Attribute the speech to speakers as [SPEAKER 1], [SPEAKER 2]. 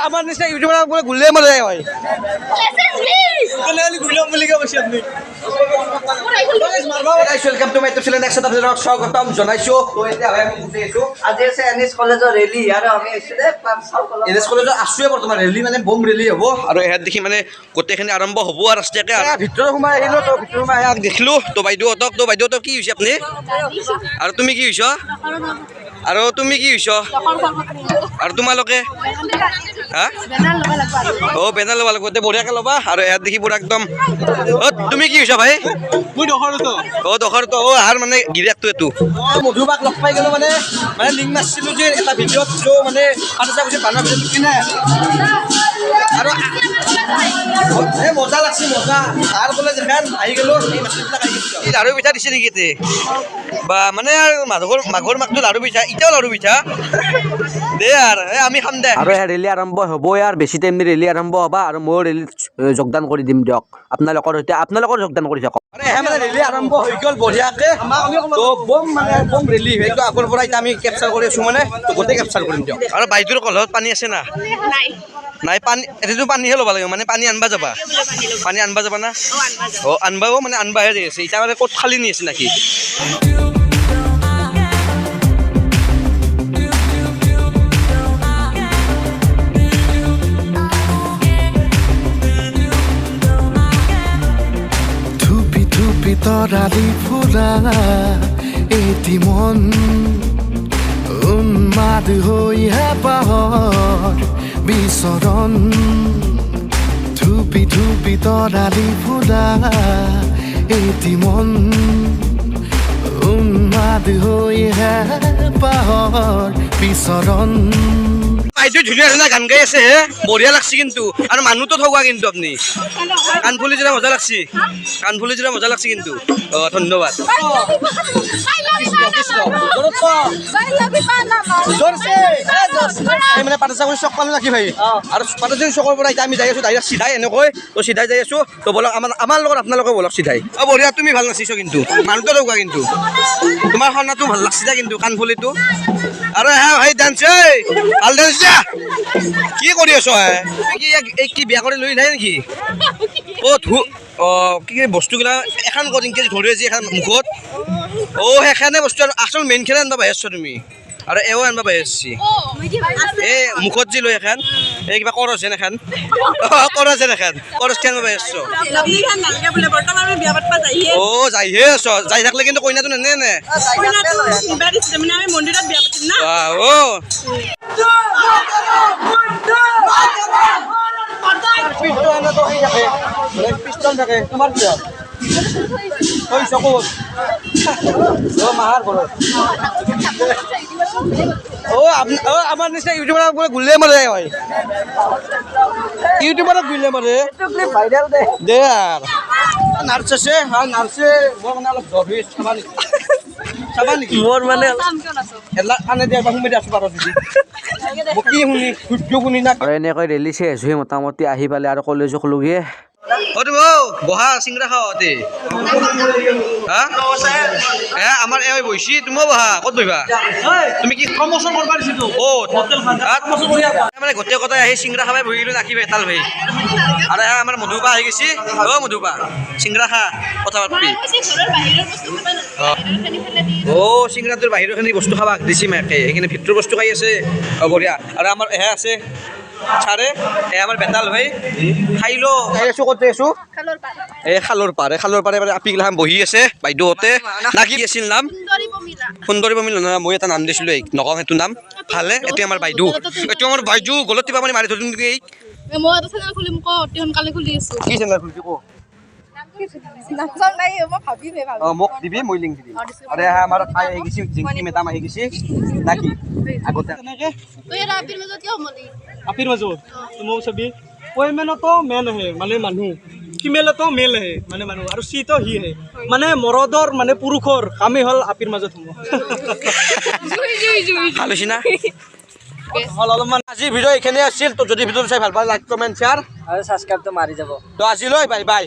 [SPEAKER 1] আমার নিশ্চয় ইউটিউবার বলে গুলে মারে হয় welcome to my YouTube channel next আপনাদের স্বাগতম জানাইছো তো এতিয়া আমি বুজি আছো
[SPEAKER 2] আজি আছে এনএস কলেজৰ ৰেলী আৰু আমি এসে
[SPEAKER 1] এনএস কলেজৰ আছুৱে বৰ্তমান ৰেলী মানে বম ৰেলী হ'ব আৰু ইয়াত দেখি মানে গোটেইখিনি আৰম্ভ হ'ব আৰু ৰাস্তাকে ভিতৰত সোমাই আহিলো তো ভিতৰত সোমাই আহি দেখিলো তো বাইদেউহঁতক কি হৈছে আপুনি আৰু তুমি কি হৈছ আৰু তুমি কি হৈছ আৰু তোমালোকে হা ও বেনাৰ ল'ব লাগিব বঢ়িয়াকৈ ল'বা আৰু ইয়াত দেখি পুৰা একদম তুমি কি হৈছা ভাই মই দখৰটো আৰু মানে গিৰিয়েকটো এইটো মধুবাক লগ পাই গ'লো মানে লিংক মাৰিছিলোঁ যে এটা ভিডিঅ'ত মানে পাঁচটা কৈছে বানৰ ভিডিঅ'টো কিনে আৰু মজা লাগছে মজা তাৰ বোলে যেখান আহি গ'লো এই মাছবিলাক আহি গৈছে লাড়ু পিঠা দিছে নেকি এতে বা মানে আৰু মাঘৰ মাহটো লাড়ু পিঠা এতিয়াও লাড়ু পিঠা দে আৰু আমি খাম দে আৰু ৰেলী আৰম্ভ হ'ব ইয়াৰ বেছি টাইম ৰেলী আৰম্ভ হ'বা আৰু মই ৰেলীত যোগদান কৰি দিম দিয়ক আপোনালোকৰ সৈতে আপোনালোকৰ যোগদান কৰি থাকক মানে ৰেলী আৰম্ভ হৈ গ'ল বঢ়িয়াকৈ তো বম ৰেলী সেইটো আগৰ পৰা এতিয়া আমি কেপচাৰ কৰি আছোঁ মানে গোটেই কেপচাৰ কৰিম দিয়ক আৰু বাইদেউৰ কলহত পানী আছে না নাই পানী এতিয়াতো পানীহে ল'ব লাগিব মানে পানী আনবা যাবা পানী আনবা যাবা না অঁ আনবাও মানে আনবাহে যাই আছে এতিয়া মানে ক'ত খালী নি আছে নেকি
[SPEAKER 3] তৰালি ফুৰা এটি মন উন্মাদ হৈ হেঁপাহৰ বিচৰণ ধুপি ধুপি তৰালি ফুৰা এটি মন উন্মাদ হৈ হেঁপাহৰ বিচৰণ
[SPEAKER 1] বাইদেউ ধুনীয়া ধুনীয়া গান গাই আছে হে বঢ়িয়া লাগছে কিন্তু আৰু মানুহটো ঠগোৱা কিন্তু আপুনি কাণফুলি যেটা মজা লাগছে কিন্তু ধন্যবাদ মানে পাতাচাগুৰি চক পালো নাকি ভাই আৰু পাতাচাগুৰি চকৰ পৰা এতিয়া আমি যাই আছো ডাইৰেক্ট চিধাই এনেকৈ তো চিধাই যাই আছো তো বলক আমাৰ লগত আপোনালোকে বলক চিধাই বঢ়িয়া তুমি ভাল নাচিছ কিন্তু মানুহটো ঠগোৱা কিন্তু তোমাৰ সন্নাটো ভাল লাগছে কিন্তু কাণফুলিটো আৰু হ্যাঁ ভাই ডান্স ভাল ডান্স কি কৰি আছ কি বিয়া কৰি লৈ নাই নেকি কি বস্তুগিলা এখন কৰিম ধৰি আছে এখন মুখত সেইখানে বস্তু আৰু আচল মেইনখানে আনবা পাই আছ তুমি আৰু এও আনবা পাই আসছি এই মুখত যি লৈ এখন এই কিবা কৰছ যেন এখন কৰছ কেন পাই আছ যাইহে আছ যাই থাকলে কিন্তু কইনাটো নেনে পিষ্টন থাকে তোমাৰ কি আমাৰ নিচিনা ইউটিউবাৰ বোলে গুলে মাৰে হয় ইউটিউবাৰক গুলে মাৰে দে নাৰ্ছ আছে নাৰ্ছে মই মানে অলপ জভিছ চাবা নেকি মোৰ মানে আনে দিয়া সোমাই আছো পাৰ কি শুনি সূৰ্য শুনি না এনেকৈ ৰেলী চেছ হৈ মোটামুটি আহি পালে আৰু কলেজো খোলোগে বহা চিংৰা খাওঁতে আমাৰ এই বহিছি তুমিও বহা ক'ত বহিবা তুমি কি প্ৰমোচন কৰবা দিছিলো মানে গোটেই কথাই আহি চিংৰা খাবাই বহি গ'লো নাকি বেতাল ভাই আৰু আমাৰ মধুপা আহি গৈছি মধুপা চিংৰা খা কথা পাতবি চিংৰাটোৰ বাহিৰৰখিনি বস্তু খাবা দিছি মাকে সেইখিনি ভিতৰৰ বস্তু খাই আছে বঢ়িয়া আৰু আমাৰ এহে আছে ছাৰে আমাৰ বেতাল ভাই খাই লো খাই আছো ক'তে আছো এই খালৰ পাৰে আপিগিলা বহি আছে বাইদেউহঁতে নাকি আছিল নাম সুন্দৰী পমিলা মই এটা নাম দিছিলো নকওঁ সেইটো নাম ভালে এইটো আমাৰ বাইদেউ গলত তিবা মাৰি ধৰিম নেকি কি চেনেল খুলিছো ক মোক দিবি মই লিংক দিবি আৰু আমাৰ ঠাই আহি গৈছে জিংকি মেডাম আহি গৈছে নাকি আগতে
[SPEAKER 4] আপিৰ মাজত মই চাবি ওমেনতো মেন আহে মানে মানুহ ফিমেলতো মেল আহে মানে মানুহ আৰু চিতো হি আহে মানে মৰদৰ মানে পুৰুষৰ কামেই হ'ল আপিৰ মাজত সোমোৱা
[SPEAKER 1] ভাল হৈছে না অলপমান আজিৰ ভিডিঅ' এইখিনিয়ে আছিল তো যদি ভিডিঅ'টো চাই ভাল পালে লাইক কমেণ্ট শ্বেয়াৰ
[SPEAKER 2] আৰু সাবস্ক্ৰাইবটো মাৰি যাব
[SPEAKER 1] তো আজিলৈ বাই বাই